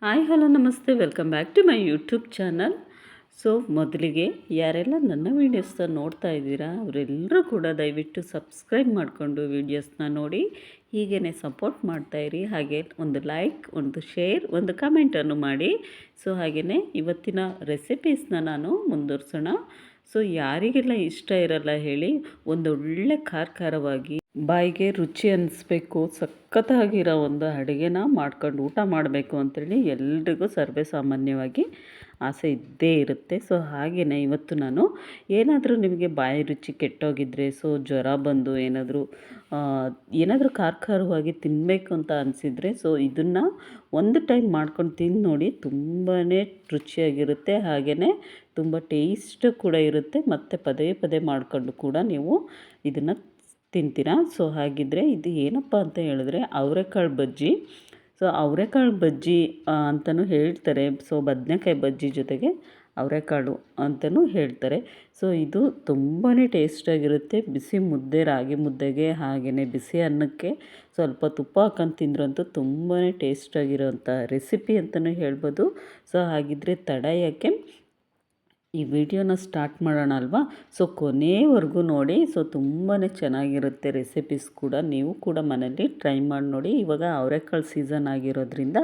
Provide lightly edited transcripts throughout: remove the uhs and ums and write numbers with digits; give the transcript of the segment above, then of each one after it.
Hi hello ನಮಸ್ತೆ, welcome back to my YouTube channel. So ಮೊದಲಿಗೆ ಯಾರೆಲ್ಲ ನನ್ನ ವೀಡಿಯೋಸ್ನ ನೋಡ್ತಾ ಇದ್ದೀರಾ ಅವರೆಲ್ಲರೂ ಕೂಡ ದಯವಿಟ್ಟು ಸಬ್ಸ್ಕ್ರೈಬ್ ಮಾಡಿಕೊಂಡು ವೀಡಿಯೋಸ್ನ ನೋಡಿ ಹೀಗೇ ಸಪೋರ್ಟ್ ಮಾಡ್ತಾಯಿರಿ. ಹಾಗೆ ಒಂದು ಲೈಕ್, ಒಂದು ಶೇರ್, ಒಂದು ಕಮೆಂಟನ್ನು ಮಾಡಿ. ಸೊ ಹಾಗೆಯೇ ಇವತ್ತಿನ ರೆಸಿಪೀಸ್ನ ನಾನು ಮುಂದುವರ್ಸೋಣ. ಸೊ ಯಾರಿಗೆಲ್ಲ ಇಷ್ಟ ಇರಲ್ಲ ಹೇಳಿ, ಒಂದೊಳ್ಳೆ ಖಾರವಾಗಿ ಬಾಯಿಗೆ ರುಚಿ ಅನ್ನಿಸ್ಬೇಕು, ಸಖತ್ತಾಗಿರೋ ಒಂದು ಅಡುಗೆನ ಮಾಡ್ಕೊಂಡು ಊಟ ಮಾಡಬೇಕು ಅಂತೇಳಿ ಎಲ್ರಿಗೂ ಸರ್ವೇ ಸಾಮಾನ್ಯವಾಗಿ ಆಸೆ ಇದ್ದೇ ಇರುತ್ತೆ. ಸೊ ಹಾಗೆಯೇ ಇವತ್ತು ನಾನು ಏನಾದರೂ ನಿಮಗೆ ಬಾಯಿ ರುಚಿ ಕೆಟ್ಟೋಗಿದ್ದರೆ, ಸೊ ಜ್ವರ ಬಂದು ಏನಾದರೂ ಖಾರವಾಗಿ ತಿನ್ನಬೇಕು ಅಂತ ಅನಿಸಿದರೆ, ಸೊ ಇದನ್ನು ಒಂದು ಟೈಮ್ ಮಾಡ್ಕೊಂಡು ತಿಂದು ನೋಡಿ. ತುಂಬಾ ರುಚಿಯಾಗಿರುತ್ತೆ, ಹಾಗೆಯೇ ತುಂಬ ಟೇಸ್ಟ್ ಕೂಡ ಇರುತ್ತೆ. ಮತ್ತು ಪದೇ ಪದೇ ಮಾಡಿಕೊಂಡು ಕೂಡ ನೀವು ಇದನ್ನು ತಿಂತೀರಾ. ಸೊ ಹಾಗಿದ್ದರೆ ಇದು ಏನಪ್ಪ ಅಂತ ಹೇಳಿದ್ರೆ ಅವರೆಕಾಳು ಬಜ್ಜಿ. ಸೊ ಅವರೆಕಾಳು ಬಜ್ಜಿ ಅಂತಲೂ ಹೇಳ್ತಾರೆ. ಸೊ ಬದನೆಕಾಯಿ ಬಜ್ಜಿ ಜೊತೆಗೆ ಅವರೆಕಾಳು ಅಂತಲೂ ಹೇಳ್ತಾರೆ. ಸೊ ಇದು ತುಂಬಾ ಟೇಸ್ಟಾಗಿರುತ್ತೆ. ಬಿಸಿ ಮುದ್ದೆ, ರಾಗಿ ಮುದ್ದೆಗೆ, ಹಾಗೆಯೇ ಬಿಸಿ ಅನ್ನಕ್ಕೆ ಸ್ವಲ್ಪ ತುಪ್ಪ ಹಾಕೊಂಡು ತಿಂದ್ರಂತೂ ತುಂಬಾ ಟೇಸ್ಟಾಗಿರೋಂಥ ರೆಸಿಪಿ ಅಂತಲೂ ಹೇಳ್ಬೋದು. ಸೊ ಹಾಗಿದ್ದರೆ ತಡ ಯಾಕೆ, ಈ ವಿಡಿಯೋನ ಸ್ಟಾರ್ಟ್ ಮಾಡೋಣ ಅಲ್ವಾ. ಸೊ ಕೊನೆವರೆಗೂ ನೋಡಿ. ಸೊ ತುಂಬಾ ಚೆನ್ನಾಗಿರುತ್ತೆ ರೆಸಿಪೀಸ್ ಕೂಡ. ನೀವು ಕೂಡ ಮನೇಲಿ ಟ್ರೈ ಮಾಡಿ ನೋಡಿ. ಇವಾಗ ಅವರೆಕಾಳು ಸೀಸನ್ ಆಗಿರೋದ್ರಿಂದ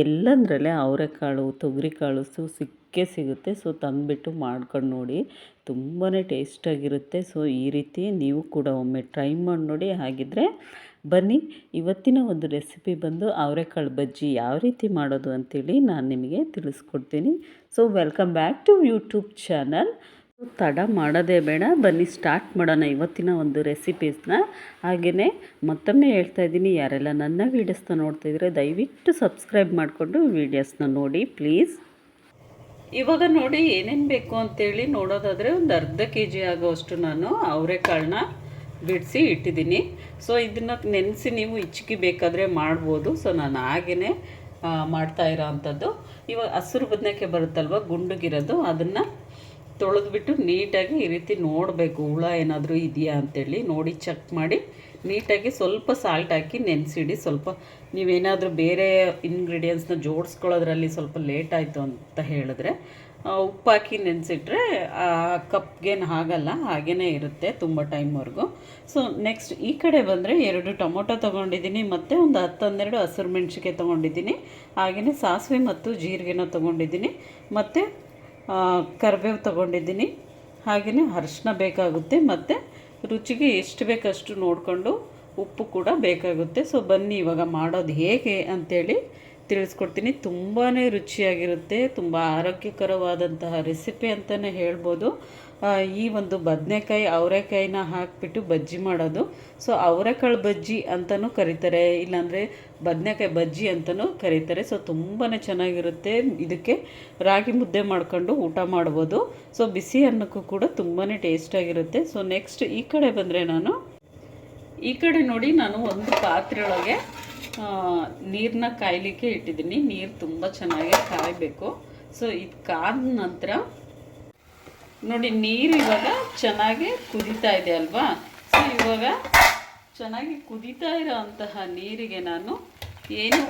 ಎಲ್ಲಂದ್ರಲ್ಲೇ ಅವರೆಕಾಳು, ತೊಗರಿಕಾಳು ಸಿಕ್ಕೇ ಸಿಗುತ್ತೆ. ಸೊ ತಂದುಬಿಟ್ಟು ಮಾಡ್ಕೊಂಡು ನೋಡಿ, ತುಂಬಾ ಟೇಸ್ಟಾಗಿರುತ್ತೆ. ಸೊ ಈ ರೀತಿ ನೀವು ಕೂಡ ಒಮ್ಮೆ ಟ್ರೈ ಮಾಡಿ ನೋಡಿ. ಹಾಗಿದ್ದರೆ ಬನ್ನಿ, ಇವತ್ತಿನ ಒಂದು ರೆಸಿಪಿ ಬಂದು ಅವರೆಕಾಳು ಬಜ್ಜಿ ಯಾವ ರೀತಿ ಮಾಡೋದು ಅಂಥೇಳಿ ನಾನು ನಿಮಗೆ ತಿಳಿಸ್ಕೊಡ್ತೀನಿ. So welcome back to YouTube channel. ತಡ ಮಾಡೋದೇ ಬೇಡ, ಬನ್ನಿ ಸ್ಟಾರ್ಟ್ ಮಾಡೋಣ ಇವತ್ತಿನ ಒಂದು ರೆಸಿಪೀಸ್ನ. ಹಾಗೆಯೇ ಮತ್ತೊಮ್ಮೆ ಹೇಳ್ತಾ ಇದ್ದೀನಿ, ಯಾರೆಲ್ಲ ನನ್ನ ವೀಡಿಯೋಸ್ನ ನೋಡ್ತಾಯಿದ್ರೆ ದಯವಿಟ್ಟು ಸಬ್ಸ್ಕ್ರೈಬ್ ಮಾಡಿಕೊಂಡು ವೀಡಿಯೋಸ್ನ ನೋಡಿ ಪ್ಲೀಸ್. ಇವಾಗ ನೋಡಿ ಏನೇನು ಬೇಕು ಅಂತೇಳಿ ನೋಡೋದಾದರೆ, ಒಂದು ಅರ್ಧ kg ಆಗೋಷ್ಟು ನಾನು ಅವರೆಕಾಳನ್ನ ಬಿಡಿಸಿ ಇಟ್ಟಿದ್ದೀನಿ. ಸೊ ಇದನ್ನು ನೆನೆಸಿ ನೀವು ಹಿಚ್ಕಿ ಬೇಕಾದರೆ ಮಾಡ್ಬೋದು. ಸೊ ನಾನು ಹಾಗೇ ಮಾಡ್ತಾ ಇರೋ ಅಂಥದ್ದು. ಇವಾಗ ಹಸಿರು ಬದನೆಕಾಯಿ ಬರುತ್ತಲ್ವ, ಗುಂಡುಗಿರೋದು, ಅದನ್ನು ತೊಳೆದ್ಬಿಟ್ಟು ನೀಟಾಗಿ ಈ ರೀತಿ ನೋಡಬೇಕು, ಹುಳ ಏನಾದರೂ ಇದೆಯಾ ಅಂತೇಳಿ ನೋಡಿ ಚೆಕ್ ಮಾಡಿ ನೀಟಾಗಿ ಸ್ವಲ್ಪ ಸಾಲ್ಟ್ ಹಾಕಿ ನೆನೆಸಿಡಿ. ಸ್ವಲ್ಪ ನೀವೇನಾದರೂ ಬೇರೆ ಇಂಗ್ರೀಡಿಯೆಂಟ್ಸ್ನ ಜೋಡಿಸ್ಕೊಳ್ಳೋದ್ರಲ್ಲಿ ಸ್ವಲ್ಪ ಲೇಟ್ ಆಯಿತು ಅಂತ ಹೇಳಿದ್ರೆ ಉಪ್ಪು ಹಾಕಿ ನೆನೆಸಿಟ್ರೆ ಕಪ್ಗೇನು ಆಗಲ್ಲ, ಹಾಗೇ ಇರುತ್ತೆ ತುಂಬ ಟೈಮ್ವರೆಗೂ. ಸೊ ನೆಕ್ಸ್ಟ್ ಈ ಕಡೆ ಬಂದರೆ 2 ಟೊಮೊಟೊ ತೊಗೊಂಡಿದ್ದೀನಿ, ಮತ್ತು ಒಂದು 10-12 ಹಸಿರು ಮೆಣಸಿನ್ಕಾಯಿ ತೊಗೊಂಡಿದ್ದೀನಿ. ಹಾಗೆಯೇ ಸಾಸಿವೆ ಮತ್ತು ಜೀರಿಗೆನ ತೊಗೊಂಡಿದ್ದೀನಿ, ಮತ್ತು ಕರಿಬೇವು ತೊಗೊಂಡಿದ್ದೀನಿ. ಹಾಗೆಯೇ ಅರಿಶಿನ ಬೇಕಾಗುತ್ತೆ, ಮತ್ತು ರುಚಿಗೆ ಎಷ್ಟು ಬೇಕಷ್ಟು ನೋಡಿಕೊಂಡು ಉಪ್ಪು ಕೂಡ ಬೇಕಾಗುತ್ತೆ. ಸೊ ಬನ್ನಿ ಇವಾಗ ಮಾಡೋದು ಹೇಗೆ ಅಂಥೇಳಿ ತಿಳಿಸ್ಕೊಡ್ತೀನಿ. ತುಂಬಾ ರುಚಿಯಾಗಿರುತ್ತೆ, ತುಂಬ ಆರೋಗ್ಯಕರವಾದಂತಹ ರೆಸಿಪಿ ಅಂತಲೇ ಹೇಳ್ಬೋದು. ಈ ಒಂದು ಬದನೆಕಾಯಿ ಅವರೆಕಾಯಿನ ಹಾಕಿಬಿಟ್ಟು ಬಜ್ಜಿ ಮಾಡೋದು. ಸೊ ಅವರೆಕಾಳು ಬಜ್ಜಿ ಅಂತಲೂ ಕರೀತಾರೆ, ಇಲ್ಲಾಂದರೆ ಬದನೆಕಾಯಿ ಬಜ್ಜಿ ಅಂತಲೂ ಕರೀತಾರೆ. ಸೊ ತುಂಬಾ ಚೆನ್ನಾಗಿರುತ್ತೆ. ಇದಕ್ಕೆ ರಾಗಿ ಮುದ್ದೆ ಮಾಡ್ಕೊಂಡು ಊಟ ಮಾಡ್ಬೋದು. ಸೊ ಬಿಸಿ ಅನ್ನಕ್ಕೂ ಕೂಡ ತುಂಬಾ ಟೇಸ್ಟಾಗಿರುತ್ತೆ. ಸೊ ನೆಕ್ಸ್ಟ್ ಈ ಕಡೆ ಬಂದರೆ ಈ ಕಡೆ ನೋಡಿ, ನಾನು ಒಂದು ಪಾತ್ರೆಯೊಳಗೆ ನೀರನ್ನ ಕಾಯಲಿಕ್ಕೆ ಇಟ್ಟಿದ್ದೀನಿ. ನೀರು ತುಂಬ ಚೆನ್ನಾಗಿ ಕಾಯಬೇಕು. ಸೊ ಇದು ಕಾದ ನಂತರ ನೋಡಿ, ನೀರು ಇವಾಗ ಚೆನ್ನಾಗಿ ಕುದೀತಾ ಇದೆ ಅಲ್ವಾ. ಸೊ ಇವಾಗ ಚೆನ್ನಾಗಿ ಕುದೀತಾ ಇರೋ ಅಂತಹ ನೀರಿಗೆ ನಾನು ಏನು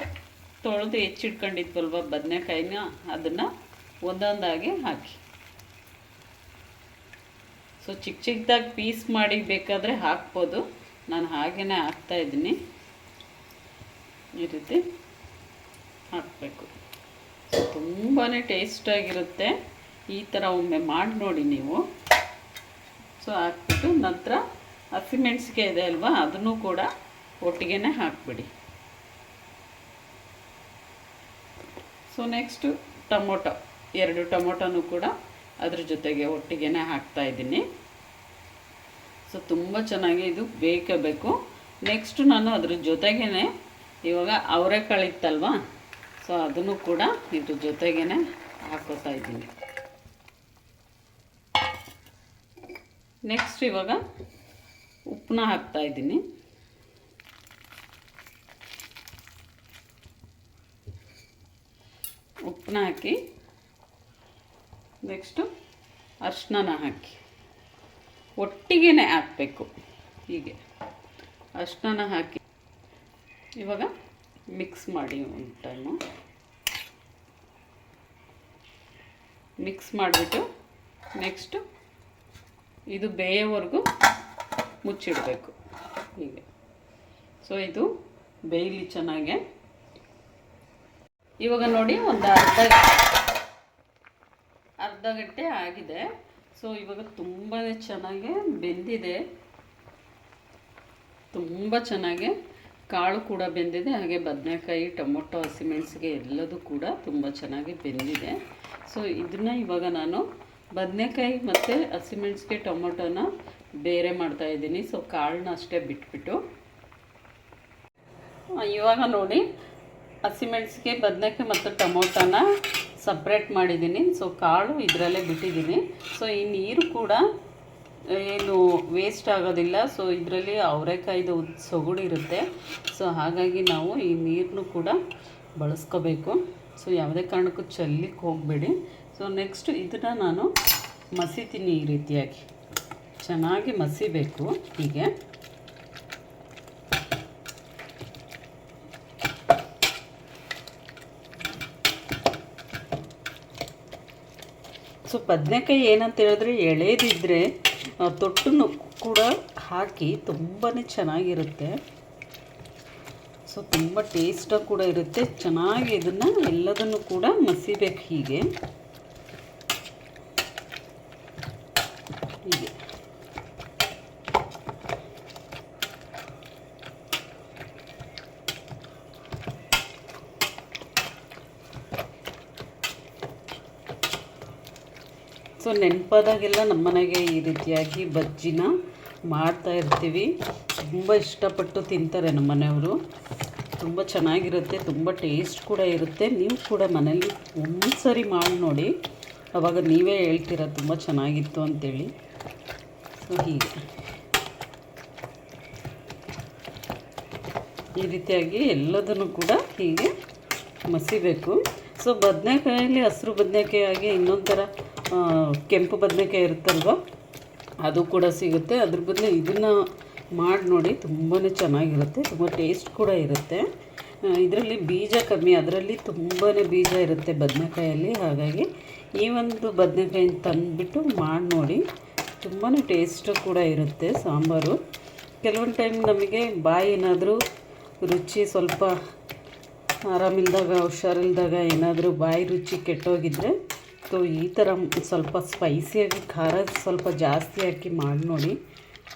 ತೊಳೆದು ಹೆಚ್ಚಿಟ್ಕೊಂಡಿದ್ವಲ್ವ ಬದನೆಕಾಯಿನ, ಅದನ್ನು ಒಂದೊಂದಾಗಿ ಹಾಕಿ. ಸೊ ಚಿಕ್ಕ ಚಿಕ್ಕದಾಗಿ ಪೀಸ್ ಮಾಡಿ ಬೇಕಾದರೆ ಹಾಕ್ಬೋದು. ನಾನು ಹಾಗೇ ಹಾಕ್ತಾಯಿದ್ದೀನಿ. ಈ ರೀತಿ ಹಾಕಬೇಕು. ಸೊ ತುಂಬಾ ಟೇಸ್ಟಾಗಿರುತ್ತೆ. ಈ ಥರ ಒಮ್ಮೆ ಮಾಡಿ ನೋಡಿ ನೀವು. ಸೊ ಹಾಕ್ಬಿಟ್ಟು ನಂತರ ಹಸಿಮೆಣಸಿನ್ಕಾಯಿ ಇದೆ ಅಲ್ವಾ, ಅದನ್ನು ಕೂಡ ಒಟ್ಟಿಗೆ ಹಾಕ್ಬಿಡಿ. ಸೊ ನೆಕ್ಸ್ಟು ಟೊಮೊಟೊ, 2 ಟೊಮೊಟೊನೂ ಕೂಡ ಅದ್ರ ಜೊತೆಗೆ ಒಟ್ಟಿಗೆ ಹಾಕ್ತಾಯಿದ್ದೀನಿ. ಸೊ ತುಂಬ ಚೆನ್ನಾಗಿ ಇದು ಬೇಕಬೇಕು. ನೆಕ್ಸ್ಟು ನಾನು ಅದ್ರ ಜೊತೆಗೇ ಇವಾಗ ಅವರೆಕಾಳು ಇತ್ತಲ್ವ, ಸೊ ಅದನ್ನು ಕೂಡ ಇದ್ರ ಜೊತೆಗೇ ಹಾಕೋತಾ ಇದ್ದೀನಿ. ನೆಕ್ಸ್ಟ್ ಇವಾಗ ಉಪ್ಪನ್ನ ಹಾಕ್ತಾಯಿದ್ದೀನಿ. ಉಪ್ಪನ್ನ ಹಾಕಿ ನೆಕ್ಸ್ಟು ಅರಿಶಿನ ಹಾಕಿ ಒಟ್ಟಿಗೆ ಹಾಕಬೇಕು. ಹೀಗೆ ಅರಿಶಿನ ಹಾಕಿ ಇವಾಗ ಮಿಕ್ಸ್ ಮಾಡಿ ಒಂದು ಟೈಮು. ಮಿಕ್ಸ್ ಮಾಡಿಬಿಟ್ಟು ನೆಕ್ಸ್ಟು ಇದು ಬೇಯೋವರೆಗೂ ಮುಚ್ಚಿಡಬೇಕು ಹೀಗೆ. ಸೊ ಇದು ಬೇಯಲಿ ಚೆನ್ನಾಗೆ. ಇವಾಗ ನೋಡಿ ಒಂದು ಅರ್ಧ ಗಂಟೆ ಆಗಿದೆ. ಸೊ ಇವಾಗ ತುಂಬಾ ಚೆನ್ನಾಗಿ ಬೆಂದಿದೆ, ತುಂಬ ಚೆನ್ನಾಗಿ ಕಾಳು ಕೂಡ ಬೆಂದಿದೆ, ಹಾಗೆ ಬದನೆಕಾಯಿ, ಟೊಮೊಟೊ, ಹಸಿಮೆಣಸಿಗೆ ಎಲ್ಲದೂ ಕೂಡ ತುಂಬ ಚೆನ್ನಾಗಿ ಬೆಂದಿದೆ. ಸೊ ಇದನ್ನು ಇವಾಗ ನಾನು ಬದನೆಕಾಯಿ ಮತ್ತು ಹಸಿಮೆಣಸಿಗೆ ಟೊಮೊಟೊನ ಬೇರೆ ಮಾಡ್ತಾಯಿದ್ದೀನಿ. ಸೊ ಕಾಳನ್ನ ಅಷ್ಟೇ ಬಿಟ್ಬಿಟ್ಟು ಇವಾಗ ನೋಡಿ ಹಸಿಮೆಣಸಿಗೆ, ಬದನೆಕಾಯಿ ಮತ್ತು ಟೊಮೊಟೊನ ಸಪ್ರೇಟ್ ಮಾಡಿದ್ದೀನಿ. ಸೊ ಕಾಳು ಇದರಲ್ಲೇ ಬಿಟ್ಟಿದ್ದೀನಿ. ಸೊ ಈ ನೀರು ಕೂಡ ಏನು ವೇಸ್ಟ್ ಆಗೋದಿಲ್ಲ. ಸೊ ಇದರಲ್ಲಿ ಅವರೆಕಾಯ್ದು ಸೊಗಡಿರುತ್ತೆ. ಸೊ ಹಾಗಾಗಿ ನಾವು ಈ ನೀರನ್ನು ಕೂಡ ಬಳಸ್ಕೋಬೇಕು. ಸೊ ಯಾವುದೇ ಕಾರಣಕ್ಕೂ ಚೆಲ್ಲಿಕ್ಕೆ ಹೋಗಬೇಡಿ. ಸೊ ನೆಕ್ಸ್ಟ್ ಇದನ್ನು ನಾನು ಮಸಿತೀನಿ. ಈ ರೀತಿಯಾಗಿ ಚೆನ್ನಾಗಿ ಮಸಿಬೇಕು ಹೀಗೆ. ಸೊ ಬದನೆಕಾಯಿ ಏನಂತ ಹೇಳಿದ್ರೆ ಎಳೆದಿದ್ದರೆ ತೊಟ್ಟನ್ನು ಕೂಡ ಹಾಕಿ ತುಂಬಾ ಚೆನ್ನಾಗಿರುತ್ತೆ. ಸೊ ತುಂಬ ಟೇಸ್ಟಾಗಿ ಕೂಡ ಇರುತ್ತೆ. ಚೆನ್ನಾಗಿ ಇದನ್ನು ಎಲ್ಲದನ್ನು ಕೂಡ ಮಸಿಬೇಕು ಹೀಗೆ. ಸೊ ನೆನಪಾದಾಗೆಲ್ಲ ನಮ್ಮ ಮನೆಗೆ ಈ ರೀತಿಯಾಗಿ ಬಜ್ಜಿನ ಮಾಡ್ತಾ ಇರ್ತೀವಿ. ತುಂಬ ಇಷ್ಟಪಟ್ಟು ತಿಂತಾರೆ ನಮ್ಮ ಮನೆಯವರು. ತುಂಬ ಚೆನ್ನಾಗಿರುತ್ತೆ, ತುಂಬ ಟೇಸ್ಟ್ ಕೂಡ ಇರುತ್ತೆ. ನೀವು ಕೂಡ ಮನೇಲಿ ಒಂದು ಸರಿ ಮಾಡಿ ನೋಡಿ, ಆವಾಗ ನೀವೇ ಹೇಳ್ತೀರ ತುಂಬ ಚೆನ್ನಾಗಿತ್ತು ಅಂತೇಳಿ. ಸೊ ಹೀಗೆ ಈ ರೀತಿಯಾಗಿ ಎಲ್ಲದನ್ನು ಕೂಡ ಹೀಗೆ ಮಸಿಬೇಕು. ಸೊ ಬದನೆಕಾಯಲ್ಲಿ ಹಸಿರು ಬದನೆಕಾಯಿ ಇನ್ನೊಂದು ಥರ ಕೆಂಪು ಬದನೆಕಾಯಿ ಇರುತ್ತಲ್ವ, ಅದು ಕೂಡ ಸಿಗುತ್ತೆ. ಅದ್ರ ಬದಲು ಇದನ್ನು ಮಾಡಿ ನೋಡಿ, ತುಂಬಾ ಚೆನ್ನಾಗಿರುತ್ತೆ, ತುಂಬ ಟೇಸ್ಟ್ ಕೂಡ ಇರುತ್ತೆ. ಇದರಲ್ಲಿ ಬೀಜ ಕಮ್ಮಿ, ಅದರಲ್ಲಿ ತುಂಬಾ ಬೀಜ ಇರುತ್ತೆ ಬದನೆಕಾಯಲ್ಲಿ. ಹಾಗಾಗಿ ಈ ಒಂದು ಬದನೆಕಾಯಿನ ತಂದುಬಿಟ್ಟು ಮಾಡಿ ನೋಡಿ, ತುಂಬಾ ಟೇಸ್ಟ್ ಕೂಡ ಇರುತ್ತೆ ಸಾಂಬಾರು. ಕೆಲವೊಂದು ಟೈಮ್ ನಮಗೆ ಬಾಯಿ ಏನಾದರೂ ರುಚಿ ಸ್ವಲ್ಪ ಆರಾಮಿಲ್ದಾಗ, ಹುಷಾರಿಲ್ದಾಗ ಏನಾದರೂ ಬಾಯಿ ರುಚಿ ಕೆಟ್ಟೋಗಿದ್ದರೆ ಸೊ ಈ ಥರ ಸ್ವಲ್ಪ ಸ್ಪೈಸಿಯಾಗಿ ಖಾರ ಸ್ವಲ್ಪ ಜಾಸ್ತಿ ಹಾಕಿ ಮಾಡಿ ನೋಡಿ,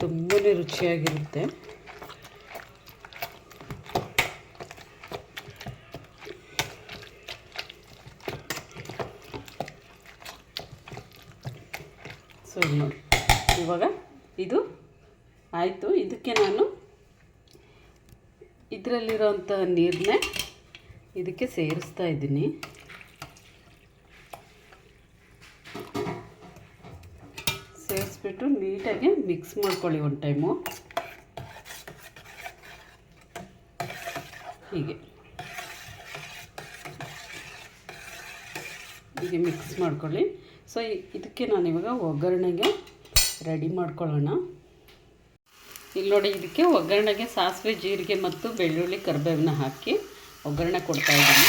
ತುಂಬಾ ರುಚಿಯಾಗಿರುತ್ತೆ. ಸೊ ಇದು ನೋಡಿ, ಇವಾಗ ಇದು ಆಯಿತು. ಇದಕ್ಕೆ ನಾನು ಇದರಲ್ಲಿರೋಂಥ ನೀರನ್ನೇ ಇದಕ್ಕೆ ಸೇರಿಸ್ತಾ ಇದ್ದೀನಿ. ಸೇರಿಸ್ಬಿಟ್ಟು ನೀಟಾಗಿ ಮಿಕ್ಸ್ ಮಾಡ್ಕೊಳ್ಳಿ ಒಂದು ಟೈಮು ಹೀಗೆ ಮಿಕ್ಸ್ ಮಾಡ್ಕೊಳ್ಳಿ. ಸೊ ಇದಕ್ಕೆ ನಾನಿವಾಗ ಒಗ್ಗರಣೆಗೆ ರೆಡಿ ಮಾಡ್ಕೊಳ್ಳೋಣ. ಇಲ್ಲಿ ನೋಡಿ, ಇದಕ್ಕೆ ಒಗ್ಗರಣೆಗೆ ಸಾಸಿವೆ, ಜೀರಿಗೆ ಮತ್ತು ಬೆಳ್ಳುಳ್ಳಿ, ಕರಿಬೇವನ್ನ ಹಾಕಿ ಒಗ್ಗರಣೆ ಕೊಡ್ತಾಯಿದ್ದೀನಿ.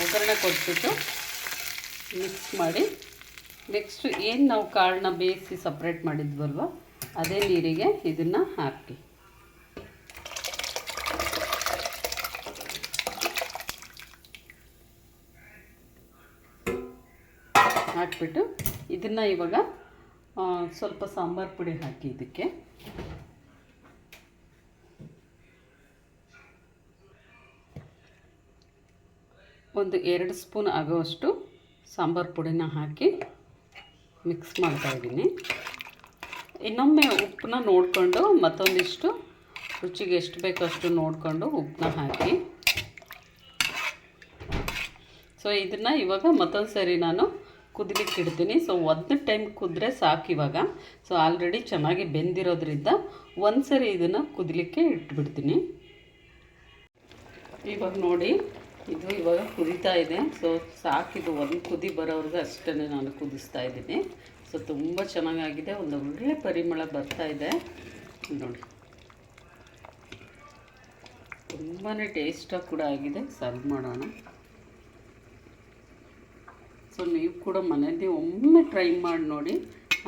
ಒಗ್ಗರಣೆ ಕೊಟ್ಬಿಟ್ಟು ಮಿಕ್ಸ್ ಮಾಡಿ ನೆಕ್ಸ್ಟ್ ಏನು ನಾವು ಕಾಳನ್ನ ಬೇಯಿಸಿ ಸಪ್ರೇಟ್ ಮಾಡಿದ್ವಲ್ವ, ಅದೇ ನೀರಿಗೆ ಇದನ್ನು ಹಾಕಿ ಹಾಕಿಬಿಟ್ಟು ಇದನ್ನು ಇವಾಗ ಸ್ವಲ್ಪ ಸಾಂಬಾರು ಪುಡಿ ಹಾಕಿ ಇದಕ್ಕೆ ಒಂದು 2 ಸ್ಪೂನ್ ಆಗೋವಷ್ಟು ಸಾಂಬಾರು ಪುಡಿನ ಹಾಕಿ ಮಿಕ್ಸ್ ಮಾಡ್ತಾಯಿದ್ದೀನಿ. ಇನ್ನೊಮ್ಮೆ ಉಪ್ಪನ್ನ ನೋಡಿಕೊಂಡು ಮತ್ತೊಂದಿಷ್ಟು ರುಚಿಗೆ ಎಷ್ಟು ಬೇಕೋ ಅಷ್ಟು ನೋಡಿಕೊಂಡು ಉಪ್ಪನ್ನ ಹಾಕಿ. ಸೊ ಇದನ್ನು ಇವಾಗ ಮತ್ತೊಂದು ಸರಿ ನಾನು ಕುದಿಲಿಕ್ಕೆ ಇಡ್ತೀನಿ. ಸೊ ಒಂದು ಟೈಮ್ ಕುದ್ರೆ ಸಾಕು ಇವಾಗ. ಸೊ ಆಲ್ರೆಡಿ ಚೆನ್ನಾಗಿ ಬೆಂದಿರೋದ್ರಿಂದ ಒಂದು ಸರಿ ಇದನ್ನು ಕುದಿಲಿಕ್ಕೆ ಇಟ್ಬಿಡ್ತೀನಿ. ಇವಾಗ ನೋಡಿ, ಇದು ಇವಾಗ ಕುದೀತಾ ಇದೆ. ಸೊ ಸಾಕಿದು ಒಂದು ಕುದಿ ಬರೋವ್ರಿಗೆ ಅಷ್ಟೇ ನಾನು ಕುದಿಸ್ತಾ ಇದ್ದೀನಿ. ಸೊ ತುಂಬ ಚೆನ್ನಾಗಾಗಿದೆ, ಒಂದು ಒಳ್ಳೆ ಪರಿಮಳ ಬರ್ತಾ ಇದೆ ನೋಡಿ, ತುಂಬಾ ಟೇಸ್ಟಾಗಿ ಕೂಡ ಆಗಿದೆ. ಸರ್ವ್ ಮಾಡೋಣ. ಸೊ ನೀವು ಕೂಡ ಮನೆಯಲ್ಲಿ ಒಮ್ಮೆ ಟ್ರೈ ಮಾಡಿ ನೋಡಿ,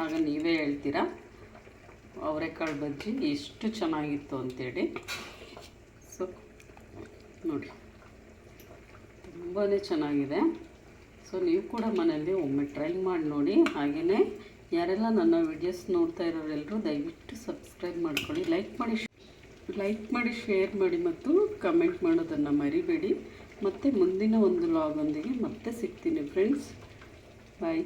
ಆಗ ನೀವೇ ಹೇಳ್ತೀರಾ ಅವರೆಕಾಳು ಬಜ್ಜಿ ಎಷ್ಟು ಚೆನ್ನಾಗಿತ್ತು ಅಂತೇಳಿ. ಸೊ ನೋಡಿ, ತುಂಬಾ ಚೆನ್ನಾಗಿದೆ. ಸೊ ನೀವು ಕೂಡ ಮನೆಯಲ್ಲಿ ಒಮ್ಮೆ ಟ್ರೈ ಮಾಡಿ ನೋಡಿ. ಹಾಗೆಯೇ ಯಾರೆಲ್ಲ ನನ್ನ ವಿಡಿಯೋಸ್ ನೋಡ್ತಾ ಇರೋರೆಲ್ಲರೂ ದಯವಿಟ್ಟು ಸಬ್ಸ್ಕ್ರೈಬ್ ಮಾಡ್ಕೊಳ್ಳಿ, ಲೈಕ್ ಮಾಡಿ ಶೇರ್ ಮಾಡಿ ಮತ್ತು ಕಮೆಂಟ್ ಮಾಡೋದನ್ನು ಮರಿಬೇಡಿ. ಮತ್ತು ಮುಂದಿನ ಒಂದು ವ್ಲಾಗೊಂದಿಗೆ ಮತ್ತೆ ಸಿಗ್ತೀನಿ ಫ್ರೆಂಡ್ಸ್. ಬಾಯ್.